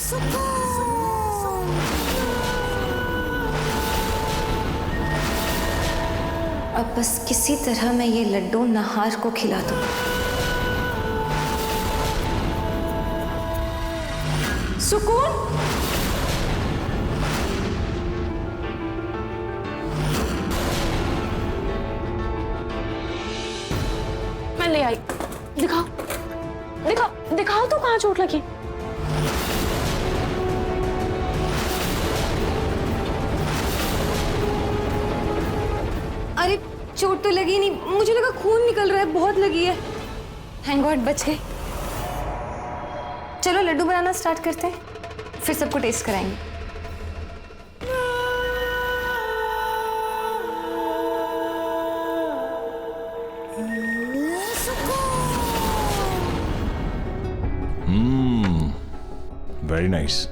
अब बस किसी तरह मैं ये लड्डू नहार को खिला दूं। सुकून, मैं ले आई। दिखाओ दिखाओ दिखाओ तो कहाँ चोट लगी। अरे चोट तो लगी नहीं, मुझे लगा खून निकल रहा है, बहुत लगी है। थैंक गॉड बच गए। चलो लड्डू बनाना स्टार्ट करते हैं, फिर सबको टेस्ट कराएंगे। Very nice.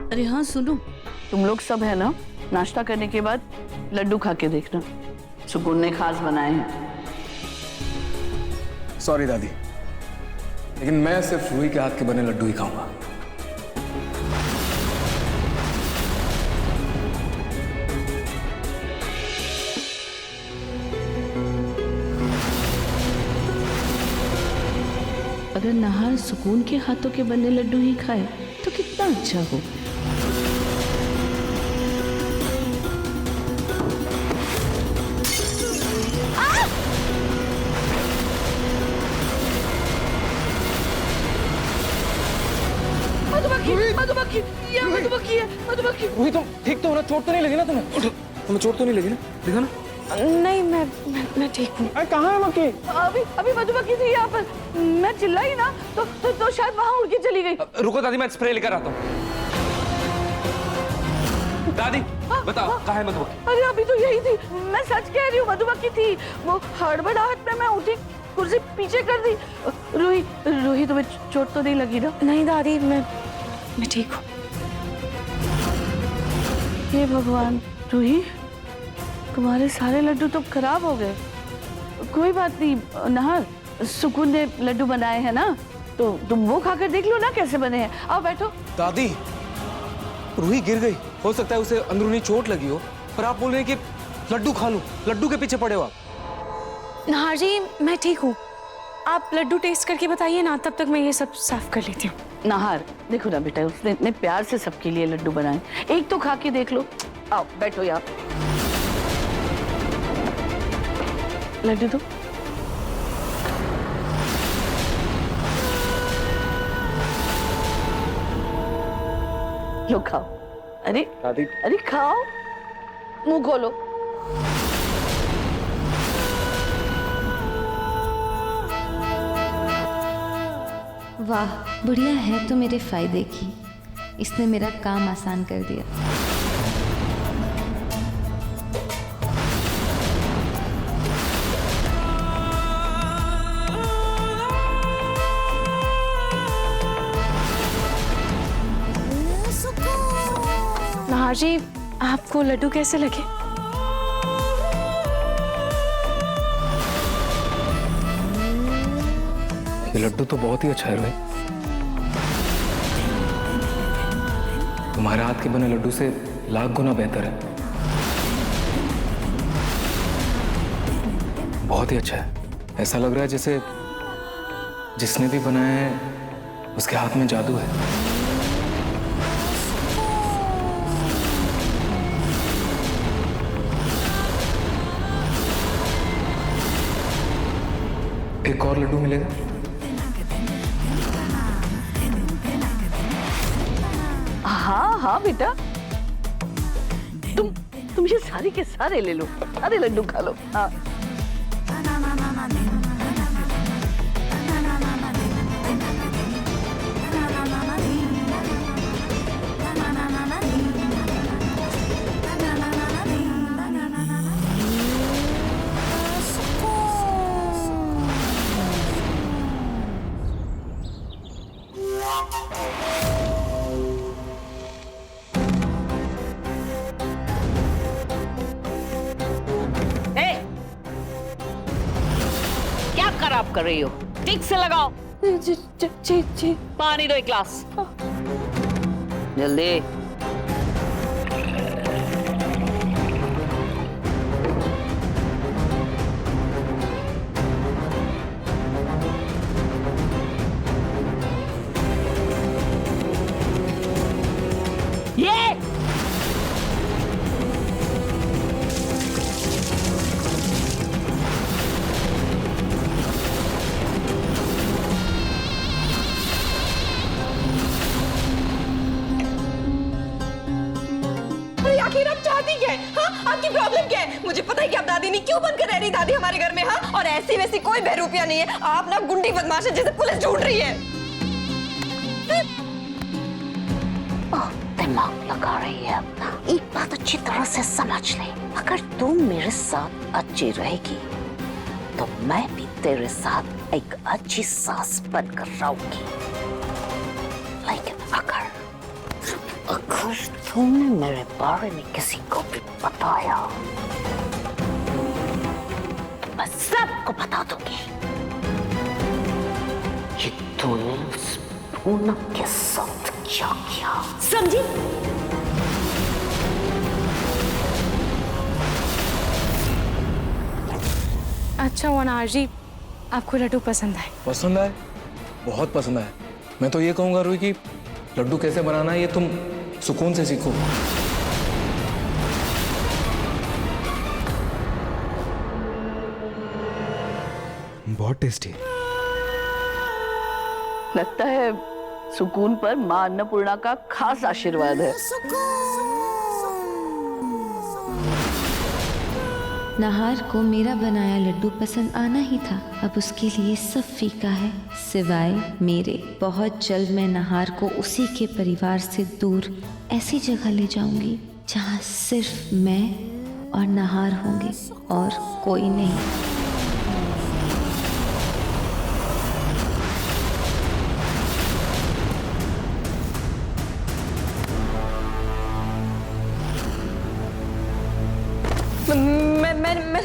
अरे हाँ सुनो, तुम लोग सब है ना, नाश्ता करने के बाद लड्डू खा के देखना, सुकून ने खास बनाए हैं। सॉरी दादी, लेकिन मैं सिर्फ रूही के हाथ के बने लड्डू ही खाऊंगा। अगर नहार सुकून के हाथों के बने लड्डू ही खाए तो कितना अच्छा हो। मधुमक्खी, ये मधुमक्खी है, मधुमक्खी। रूही तुम ठीक तो हो ना? चोट तो नहीं लगी ना तुम्हें? तुम्हें चोट तो नहीं लगी ना? देखा ना? नहीं मैं ठीक हूँ। अरे कहाँ है मक्खी? अभी मधुमक्खी थी यहाँ पर, मैं चिल्लाई ना तो शायद वहाँ उड़ के चली गई। रुको दादी, मैं स्प्रे लेकर आता हूँ। दादी बताओ कहाँ है मधुमक्खी? अरे अभी तो यही थी, मैं सच कह रही हूँ, मधुमक्खी थी। वो हड़बड़ाहट में मैं उठी, कुर्सी पीछे कर दी। रूही तुम्हें चोट तो नहीं लगी ना? नहीं दादी, मैं ठीक हूँ। हे भगवान, रूही तुम्हारे सारे लड्डू तो खराब हो गए। कोई बात नहीं नहार, सुकून ने लड्डू बनाए हैं ना, तो तुम वो खाकर देख लो ना कैसे बने हैं। आओ बैठो। दादी रूही गिर गई, हो सकता है उसे अंदरूनी चोट लगी हो, पर आप बोल रहे हैं कि लड्डू खा लूं, लड्डू के पीछे पड़े हो आप। नहार जी मैं ठीक हूँ, आप लड्डू टेस्ट करके बताइए ना, तब तक मैं ये सब साफ कर लेती हूँ। नहार देखो ना बेटा, उसने इतने प्यार से सबके लिए लड्डू बनाए, एक तो खा के देख लो। आओ बैठो यार। लड्डू तो लो खाओ। अरे दादी अरे खाओ, मुंह खोलो। वाह, बुढ़िया है तो मेरे फायदे की, इसने मेरा काम आसान कर दिया। नहार जी आपको लड्डू कैसे लगे? ये लड्डू तो बहुत ही अच्छा है रूही, तुम्हारे हाथ के बने लड्डू से लाख गुना बेहतर है। बहुत ही अच्छा है, ऐसा लग रहा है जैसे जिसने भी बनाया है उसके हाथ में जादू है। एक और लड्डू मिलेगा? हाँ बेटा, तुम ये सारे के सारे ले लो, सारे लड्डू खा लो। हाँ खराब कर रही हो, ठीक से लगाओ। जी जी जी जी। पानी दो एक गिलास, जल्दी। ये अरे आखिर आप चाहती क्या है? हाँ, आपकी प्रॉब्लम क्या है? मुझे पता है कि आप दादी नहीं क्यों बनकर रह रही दादी हमारे घर में। हाँ, और ऐसी वैसी कोई बहरूपिया नहीं है, आप ना गुंडी बदमाश है जिसे पुलिस ढूंढ रही है। दिमाग लगा रही है अपना। एक बात अच्छी तरह से समझ ले, अगर तुम मेरे साथ अच्छी रहेगी तो मैं भी तेरे साथ एक अच्छी सास बनकर रहूंगी। लेकिन अगर तुमने मेरे बारे में किसी को भी बताया तो मैं सबको बता दूंगी कि तूने उस पूनम के साथ क्या किया, समझी? अच्छा हुआ नाहर जी, आपको लड्डू पसंद आए। पसंद आए? बहुत पसंद आए। मैं तो ये कहूंगा रूही कि लड्डू कैसे बनाना है ये तुम सुकून से सीखो। बहुत टेस्टी। लगता है सुकून पर मां अन्नपूर्णा का खास आशीर्वाद है। नाहार को मेरा बनाया लड्डू पसंद आना ही था। अब उसके लिए सब फीका है सिवाय मेरे। बहुत जल्द मैं नाहार को उसी के परिवार से दूर ऐसी जगह ले जाऊंगी जहाँ सिर्फ मैं और नाहार होंगे और कोई नहीं।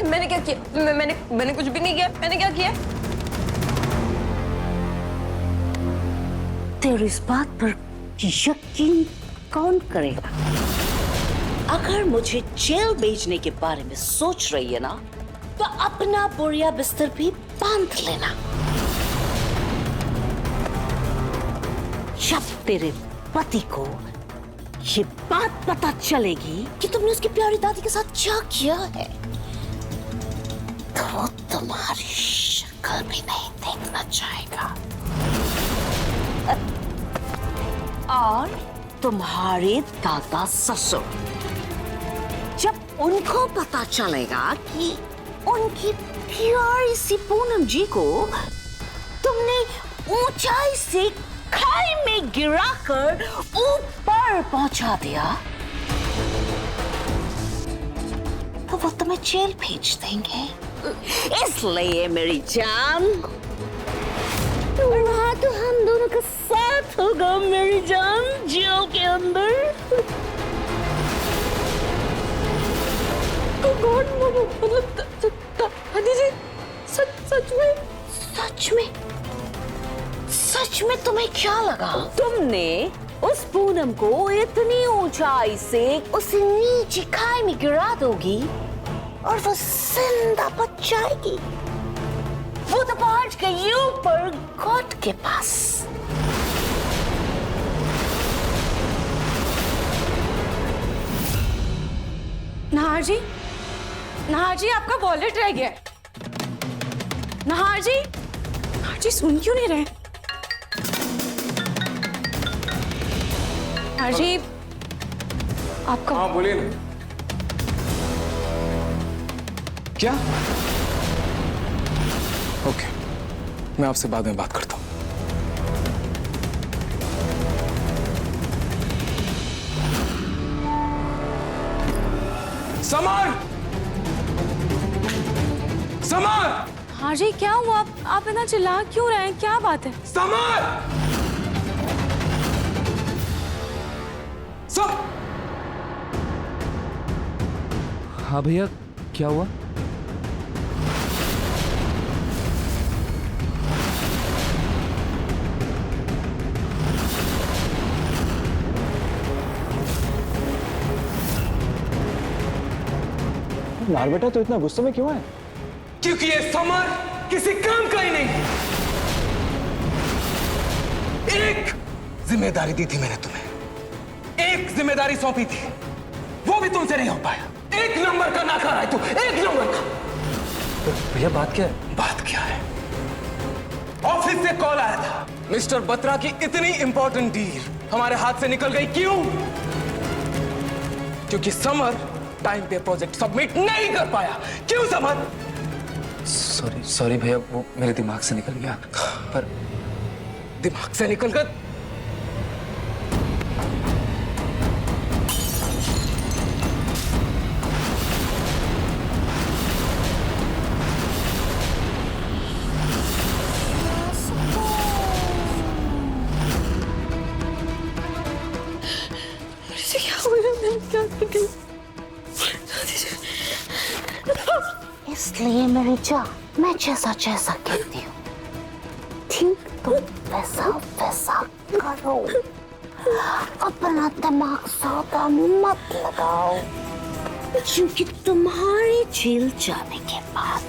मैंने क्या किया? मैंने कुछ भी नहीं किया। मैंने क्या किया? तेरी इस बात पर यकीन कौन करेगा? अगर मुझे जेल भेजने के बारे में सोच रही है ना, तो अपना बोरिया बिस्तर भी बांध लेना। जब तेरे पति को ये बात पता चलेगी कि तुमने उसकी प्यारी दादी के साथ क्या किया है, तो तुम्हारी शक्ल भी नहीं देखना चाहेगा। और तुम्हारे दादा ससुर, जब उनको पता चलेगा कि उनकी प्यारी सी पूनम जी को तुमने ऊंचाई से खाई में गिराकर ऊपर पहुंचा दिया, तो वो तुम्हें जेल भेज देंगे। इसलिए मेरी जान, वहां तो हम दोनों का साथ होगा मेरी जान, जेल के अंदर। दादी जी, सच में तुम्हें क्या लगा? तुमने उस पूनम को इतनी ऊंचाई से उसे नीचे खाई में गिरा दोगी और वो जिंदा बच जाएगी। वो तो पहुंच गई ऊपर गॉड के पास। नाहर जी, नाहर जी, आपका वॉलेट रह गया। नाहर जी सुन क्यों नहीं रहे? नाहर जी, आपका। हाँ बोलिए ना। क्या? ओके, मैं आपसे बाद में बात करता हूँ। समर! समर! हाँ जी, क्या हुआ? आप इतना चिल्ला क्यों रहे हैं? क्या बात है? समर! हाँ भैया, क्या हुआ? नार बेटा तो इतना गुस्से में क्यों है? क्योंकि ये समर किसी काम का ही नहीं। एक जिम्मेदारी दी थी मैंने तुम्हें, एक जिम्मेदारी सौंपी थी, वो भी तुमसे नहीं हो पाया। एक नंबर का नाकार है तू, एक नंबर का। भैया बात क्या है? बात क्या है? ऑफिस से कॉल आया था, मिस्टर बत्रा की इतनी इंपॉर्टेंट डील हमारे हाथ से निकल गई। क्यों? क्योंकि समर टाइम पे प्रोजेक्ट सबमिट नहीं कर पाया। क्यों समर? सॉरी भैया, वो मेरे दिमाग से निकल गया। पर दिमाग से निकल कर इसलिए मेरी जान, मैं जैसा जैसा कहती हूँ ठीक तो वैसा वैसा करो। अपना दिमाग ज्यादा मत लगाओ, क्योंकि तुम्हारे जेल जाने के बाद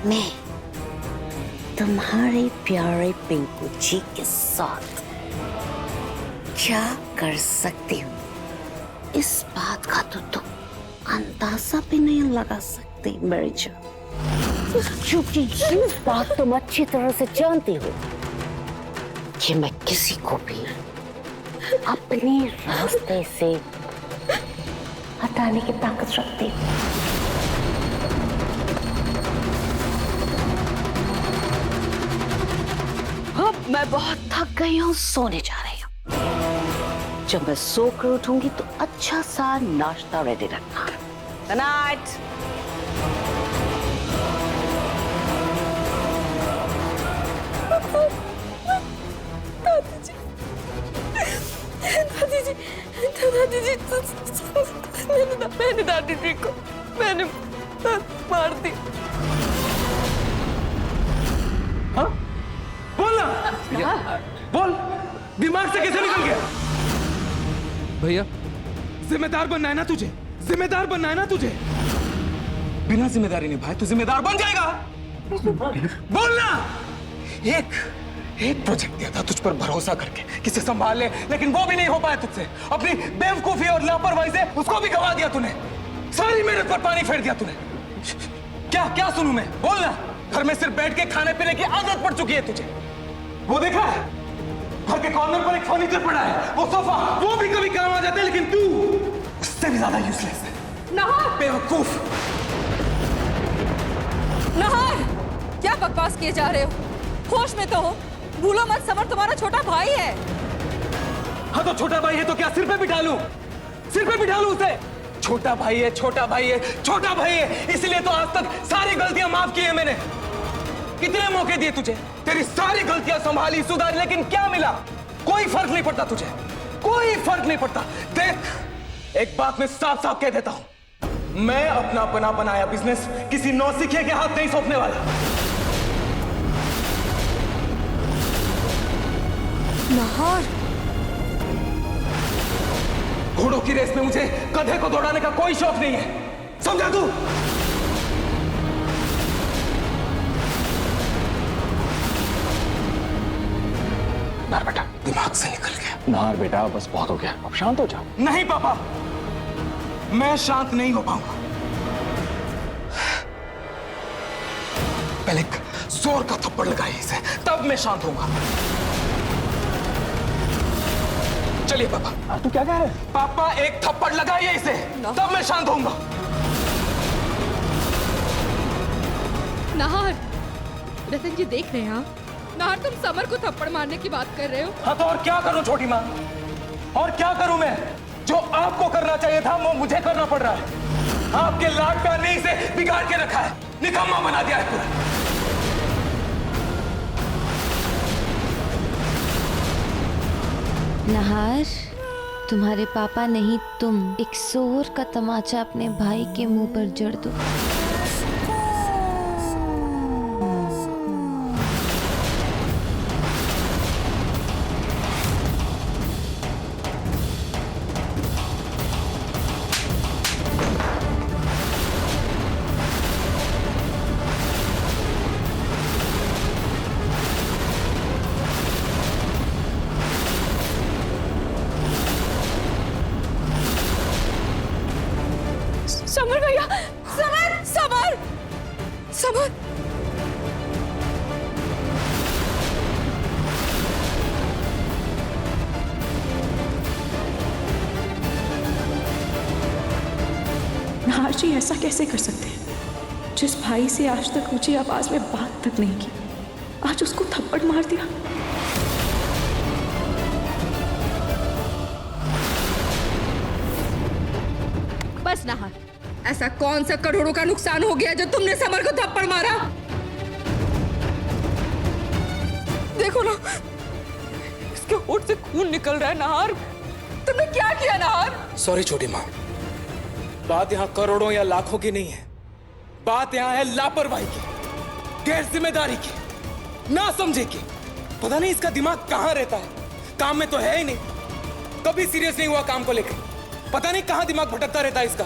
मैं तुम्हारे प्यारे पिंकू जी के साथ क्या कर सकती हूँ, इस बात का तो तुम अंदाजा भी नहीं लगा सकती मेरी जान। क्योंकि ये बात तुम अच्छी तरह से जानती हो कि मैं किसी को भी अपने रास्ते से हटाने की ताकत रखती हूँ। अब मैं बहुत थक गई हूँ, सोने जा रही हूँ। जब मैं सोकर उठूंगी तो अच्छा सा नाश्ता रेडी रखना। Good night. दादी जी, मैंने दादी जी को मैंने मार दी। हाँ? बोल ना, बोल, दिमाग से कैसे निकल गया? भैया, जिम्मेदार बनना है ना तुझे, जिम्मेदार बनना है ना तुझे। बिना जिम्मेदारी निभाए तू जिम्मेदार बन जाएगा। बोलना। एक प्रोजेक्ट दिया था तुझ पर भरोसा करके, किसे संभाल ले, लेकिन वो भी नहीं हो पाया तुझसे। अपनी बेवकूफी और लापरवाही से उसको भी गवा दिया तूने। सारी मेहनत पर पानी फेर दिया तूने। क्या क्या सुनूं मैं? बोलना। घर में सिर्फ बैठ के खाने पीने की आदत पड़ चुकी है तुझे। वो देखा है, घर के कॉर्नर पर एक फर्नीचर पड़ा है, वो सोफा, वो भी कभी काम आ जाता है, लेकिन तू उससे भी ज्यादा यूजलेस है। नहार, बेवकूफ। नहार, क्या बकवास किए जा रहे हो? होश में तो हो। भूलो मत, समर तुम्हारा छोटा भाई है। हाँ तो छोटा भाई है तो क्या सिर पे बिठा लूं? सिर पे बिठा लूं उसे? छोटा भाई है, छोटा भाई है, छोटा भाई है, इसलिए तो आज तक सारी गलतियां माफ की है मैंने। कितने मौके दिए तुझे, तेरी सारी गलतियां संभाली, सुधारी, लेकिन क्या मिला? कोई फर्क नहीं पड़ता तुझे, कोई फर्क नहीं पड़ता। देख, एक बात मैं साफ साफ कह देता हूं, मैं अपना बना बनाया बिजनेस किसी नौसिखिए के हाथ नहीं सौंपने वाला। नहार, घोड़ों की रेस में मुझे गधे को दौड़ाने का कोई शौक नहीं है, समझा तू? नार बेटा, दिमाग से निकल गया। नार बेटा बस बहुत हो गया, अब शांत हो जा। नहीं पापा, मैं शांत नहीं हो पाऊंगा। पहले जोर का थप्पड़ लगाइए इसे, तब मैं शांत होऊंगा। चलिए पापा। तू क्या कह रहा है? पापा एक थप्पड़ लगाइए इसे, तब मैं शांत होऊंगा। नाहर, रतन जी देख रहे हैं आप? नाहर, तुम समर को थप्पड़ मारने की बात कर रहे हो? हाँ तो और क्या करूं छोटी माँ, और क्या करूं मैं? जो आपको करना चाहिए था वो मुझे करना पड़ रहा है। आपके लाड प्यार ने इसे बिगाड़ के रखा है, निकम्मा बना दिया है पूरा। नहार, तुम्हारे पापा नहीं तुम एक जोर का तमाचा अपने भाई के मुंह पर जड़ दो। जी ऐसा कैसे कर सकते हैं? जिस भाई से आज तक ऊंची आवाज में बात तक नहीं की, आज उसको थप्पड़ मार दिया। बस नाहर, ऐसा कौन सा करोड़ों का नुकसान हो गया जो तुमने समर को थप्पड़ मारा? देखो ना, इसके होंठ से खून निकल रहा है। नाहर, तुमने क्या किया नाहर? सॉरी छोटी माँ, बात यहाँ करोड़ों या लाखों की नहीं है। बात यहाँ है लापरवाही की, गैर जिम्मेदारी की, ना समझे की। पता नहीं इसका दिमाग कहाँ रहता है, काम में तो है ही नहीं, कभी सीरियस नहीं हुआ काम को लेकर। पता नहीं कहाँ दिमाग भटकता रहता है इसका।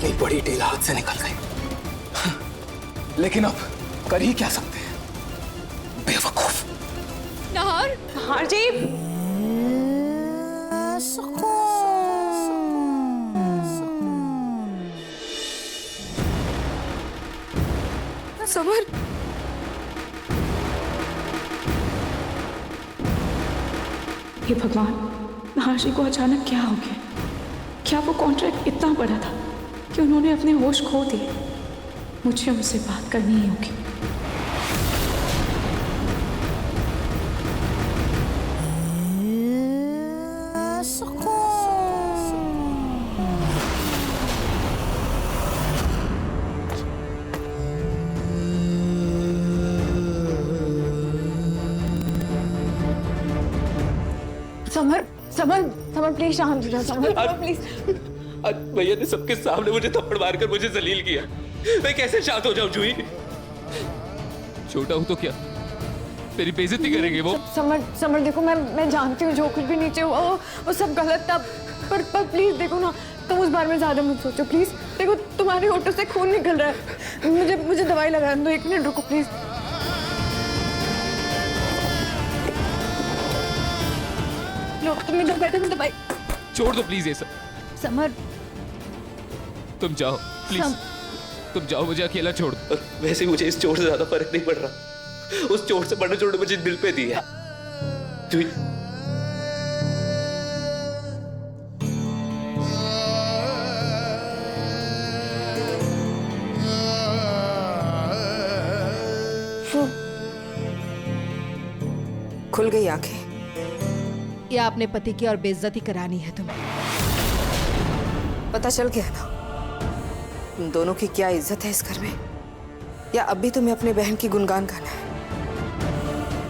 ये बड़ी डील हाथ से निकल गई, लेकिन अब कर ही क्या सकते हैं, बेवकूफ। नाहर, नाहर जी, समर, हे भगवान, नाहर जी को अचानक क्या हो गया? क्या वो कॉन्ट्रैक्ट इतना बड़ा था कि उन्होंने अपने होश खो दिए? मुझे उनसे बात करनी ही होगी। समर, समर, समर प्लीज शांत हो जा। Summer please. आज भैया ने सबके सामने मुझे थप्पड़ मारकर मुझे जलील किया, मैं कैसे शांत हो जाऊं जूही? छोटा हूं तो क्या, तेरी बेइज्जती करेंगे वो? समर, समर देखो, मैं जानती हूँ जो कुछ भी नीचे हुआ वो सब गलत था, पर प्लीज देखो ना, तुम उस बारे में ज्यादा मत सोचो प्लीज। देखो तुम्हारे होठों से खून निकल रहा है, मुझे दवाई लगाने दो। 1 मिनट रुको प्लीज। लो तुम दवाई। छोड़ दो प्लीज ये सब। समर, तुम जाओ प्लीज, तुम जाओ, मुझे अकेला छोड़ दो। वैसे मुझे इस चोट से ज्यादा फर्क नहीं पड़ रहा, उस चोट से बड़ा चोट मुझे दिल पे दी है। जूही, खुल गई आंखें। या अपने पति की और बेइज्जती करानी है तुम्हें? पता चल गया ना तुम दोनों की क्या इज्जत है इस घर में, या अब भी तुम्हें अपने बहन की गुणगान गाना है?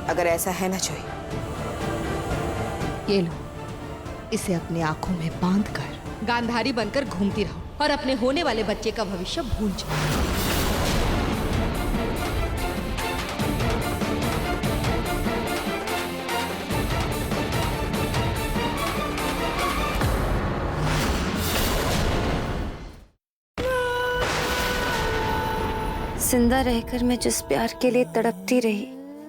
अगर ऐसा है ना जोई, ये लो, इसे अपने आंखों में बांध कर गांधारी बनकर घूमती रहो और अपने होने वाले बच्चे का भविष्य भूल जाओ। जिंदा रहकर मैं जिस प्यार के लिए तड़पती रही,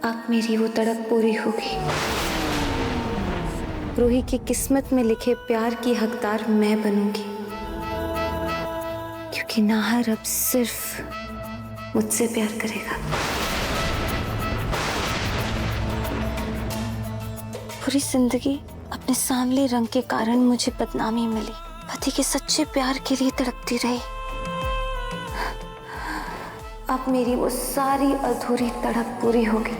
अब मेरी वो तड़प पूरी होगी। रूही की किस्मत में लिखे प्यार की हकदार मैं बनूंगी, क्योंकि नाहर अब सिर्फ मुझसे प्यार करेगा। पूरी जिंदगी अपने सांवले रंग के कारण मुझे बदनामी मिली, पति के सच्चे प्यार के लिए तड़पती रही। अब मेरी वो सारी अधूरी तड़प पूरी होगी।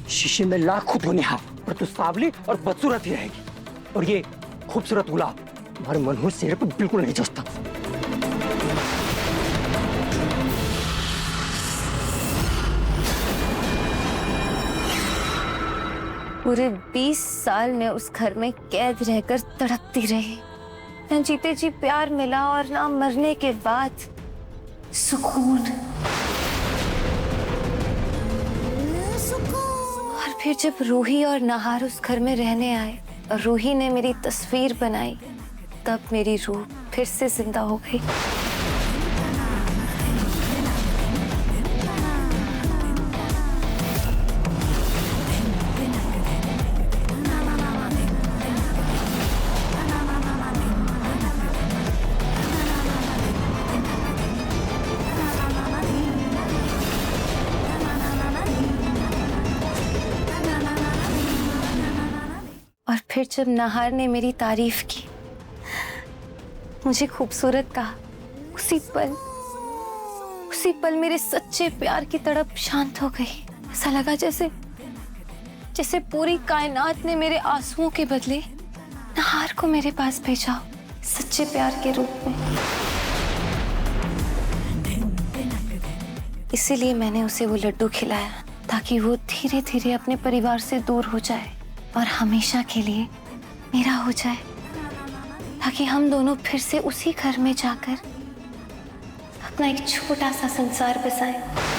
शीशे में लाखों धोने हाथ, पर तू सावली और बदसूरत ही रहेगी। और ये खूबसूरत गुलाब तुम्हारे मनहूस चेहरे पर बिल्कुल नहीं जचता। पूरे 20 साल में उस घर में कैद रहकर तड़पती रही, न जीते जी प्यार मिला और ना मरने के बाद सुकून। और फिर जब रूही और नाहर उस घर में रहने आए और रूही ने मेरी तस्वीर बनाई, तब मेरी रूह फिर से जिंदा हो गई। फिर जब नाहार ने मेरी तारीफ की, मुझे खूबसूरत कहा, उसी पल मेरे सच्चे प्यार की तड़प शांत हो गई। ऐसा लगा जैसे पूरी कायनात ने मेरे आंसुओं के बदले नाहार को मेरे पास भेजा हो, सच्चे प्यार के रूप में। इसीलिए मैंने उसे वो लड्डू खिलाया, ताकि वो धीरे धीरे अपने परिवार से दूर हो जाए और हमेशा के लिए मेरा हो जाए, ताकि हम दोनों फिर से उसी घर में जाकर अपना एक छोटा सा संसार बसाएं।